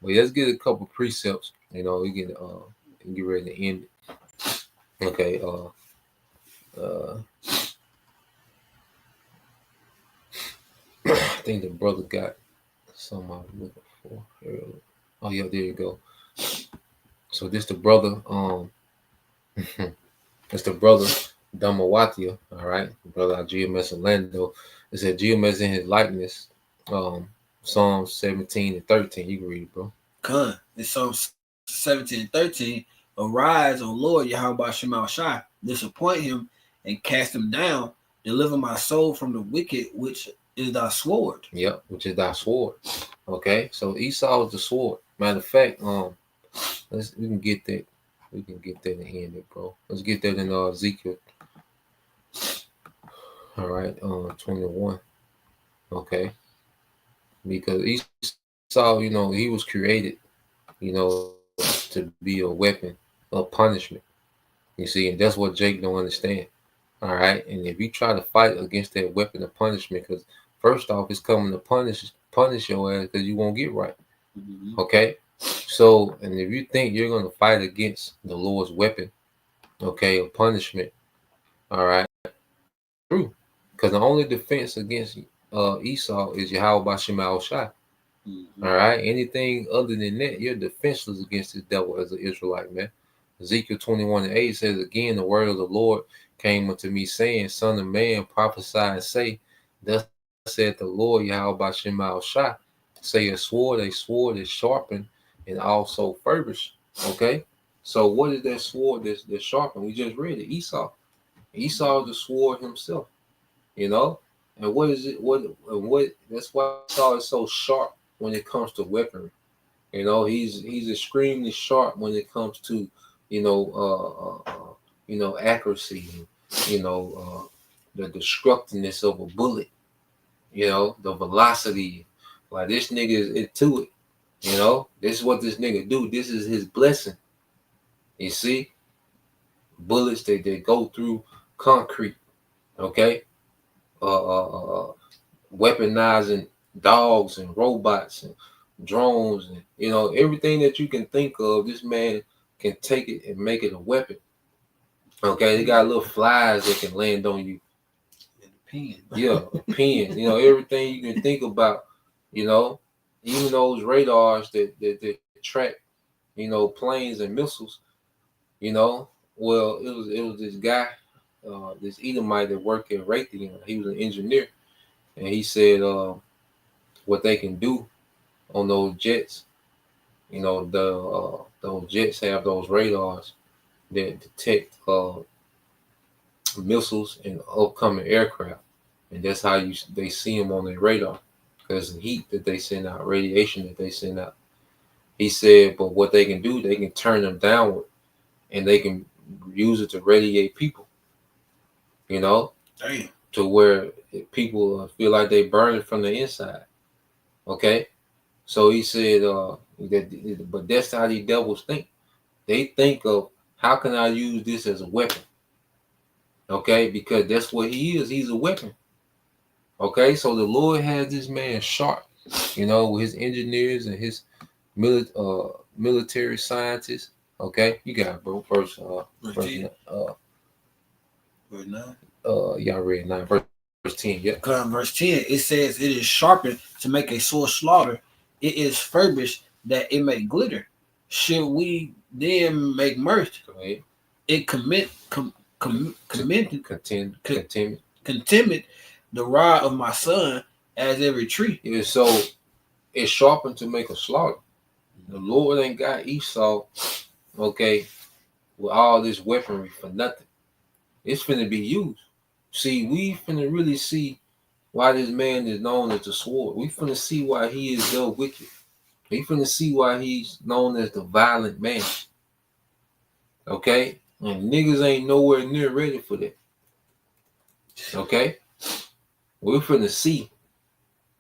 let's get a couple precepts. You know, we get ready to end it. Okay. I think the brother got something I was looking for. Oh yeah, there you go. So this the brother. It's the brother Damawatia. All right, brother GMS Orlando. It said GMS in his likeness. Psalms 17 and 13. You can read it, bro. It's Psalms 17 and 13. Arise, O Lord, Yahweh Shema Shai, disappoint him and cast him down. Deliver my soul from the wicked, which is thy sword. Yep, which is thy sword. Okay, so Esau is the sword. Matter of fact, we can get that. We can get that and end it, bro. Let's get that in Ezekiel. All right, 21. Okay, because Esau, you know, he was created, you know, to be a weapon of punishment. You see, and that's what Jake don't understand. All right, and if you try to fight against that weapon of punishment, because first off, it's coming to punish your ass because you won't get right. Mm-hmm. Okay, so and if you think you're gonna fight against the Lord's weapon, okay, of punishment, all right, true, because the only defense against Esau is Yahweh Shema Shai. Mm-hmm. All right, anything other than that, you're defenseless against the devil as an Israelite, man. Ezekiel 21 and 8 says, again, the word of the Lord came unto me, saying, Son of man, prophesy and say, thus said the Lord Yahweh Shema Shai, say a sword is sharpened and also furbished. Okay, so what is that sword that's sharpened? We just read it. Esau is the sword himself, you know. And what is it? What that's why Esau is so sharp when it comes to weaponry. You know, he's extremely sharp when it comes to, you know, accuracy, you know, the destructiveness of a bullet, you know, the velocity. Like this nigga is into it, you know. This is what this nigga do. This is his blessing. You see, bullets they go through concrete. Okay, weaponizing dogs and robots and drones and, you know, everything that you can think of. This man can take it and make it a weapon. Okay, they got little flies that can land on you. Pen. Yeah, a pen. You know, everything you can think about. You know, even those radars that track, you know, planes and missiles. You know, well, it was this guy, this Edomite that worked at Raytheon. He was an engineer, and he said what they can do on those jets. You know, those jets have those radars that detect missiles and upcoming aircraft, and that's how they see them on their radar, because the heat that they send out, radiation that they send out. He said, but what they can do, they can turn them downward, and they can use it to radiate people, you know, Damn. to where people feel like they burning from the inside. Okay, so he said, but that's how these devils think. They think of, how can I use this as a weapon? Okay, because that's what he is. He's a weapon. Okay, so the Lord has this man sharp, you know, with his engineers and his military scientists. Okay, you got it, bro. Verse 9. Y'all read 9, verse 10. Yeah. Verse 10, it says, it is sharpened to make a sore slaughter. It is furbished that it may glitter. Should we then make mirth? It contemned the rod of my son as every tree. Yeah, so it's sharpened to make a slaughter. The Lord ain't got Esau, okay, with all this weaponry for nothing. It's finna be used. See, we finna really see why this man is known as the sword. We finna see why he is so wicked. We finna see why he's known as the violent man. Okay? And niggas ain't nowhere near ready for that. Okay? We're finna see.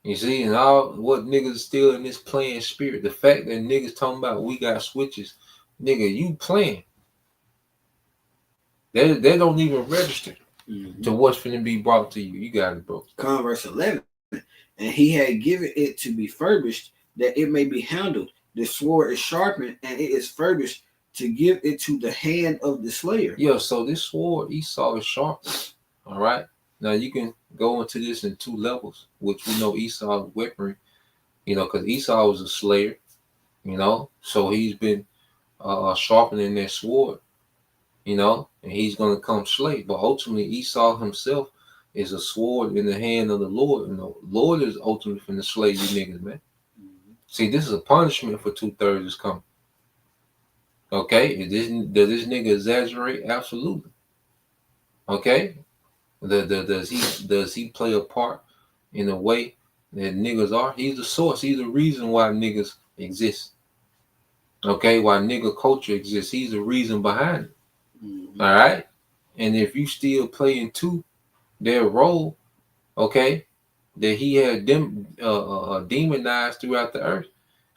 You see, and all what niggas still in this playing spirit. The fact that niggas talking about we got switches, nigga, you playing. They don't even register to what's finna be brought to you. You got it, bro. Verse 11. And he had given it to be furbished, that it may be handled. The sword is sharpened, and it is furbished to give it to the hand of the slayer. Yeah, so this sword, Esau, is sharp. All right. Now you can go into this in 2 levels, which we know Esau's weaponry, you know, because Esau was a slayer, you know, so he's been sharpening that sword, you know, and he's going to come slay. But ultimately, Esau himself is a sword in the hand of the Lord, and the Lord is ultimately finna slay you niggas, man. See, this is a punishment for 2/3 is coming. Okay, does this nigga exaggerate? Absolutely. Okay. Does he play a part in the way that niggas are? He's the source. He's the reason why niggas exist. Okay, why nigga culture exists. He's the reason behind it. All right, and if you still play into their role, okay, that he had them demonized throughout the earth,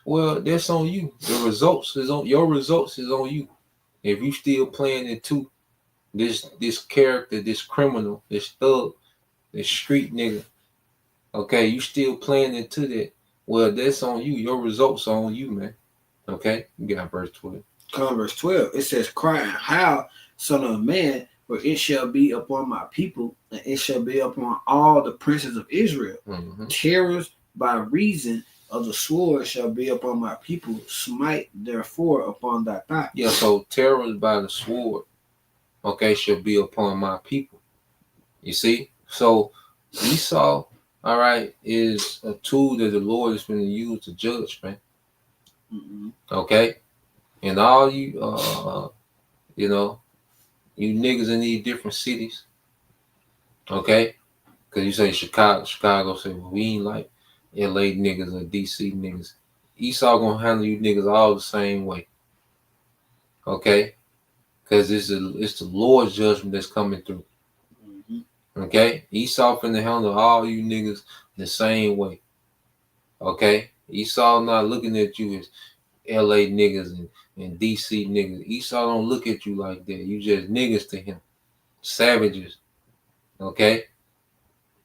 well, that's on you. The results is on your results is on you. If you still playing into this character, this criminal, this thug, this street nigga, okay, you still playing into that, well, that's on you. Your results are on you, man. Okay, you got verse 12. Verse 12, it says, crying, how, son of man, for it shall be upon my people, and it shall be upon all the princes of Israel. Terrors by reason of the sword shall be upon my people. Smite therefore upon thy thigh. Yeah, so terrors by the sword, okay, shall be upon my people. You see? So Esau, all right, is a tool that the Lord is going to use to judge, man. Okay? And all you, you know, you niggas in these different cities, okay? Because you say Chicago say, well, we ain't like LA niggas or DC niggas. Esau going to handle you niggas all the same way. Okay? Because it's the Lord's judgment that's coming through. Okay? Esau finna handle all you niggas the same way. Okay? Esau not looking at you as LA niggas and DC niggas. Esau don't look at you like that. You just niggas to him. Savages. Okay?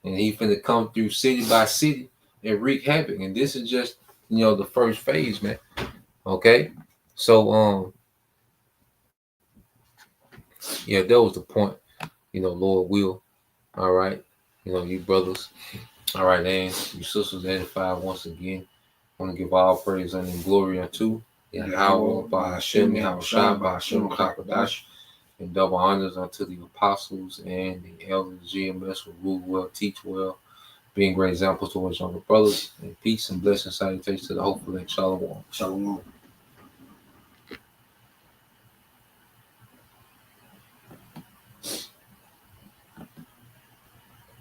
And he finna come through city by city and wreak havoc. And this is just, you know, the first phase, man. Okay? So, yeah, that was the point. You know, Lord will. All right. You know, you brothers. All right, and you sisters edified once again. I want to give all praise and glory unto Yahweh by Hashem, Yahweh by Hashem, Kakadash, and double honors unto the apostles and the elders, GMS, who rule well, teach well, being great examples towards younger brothers, and peace and blessing salutations to the hopeful and Shalom. Shalom.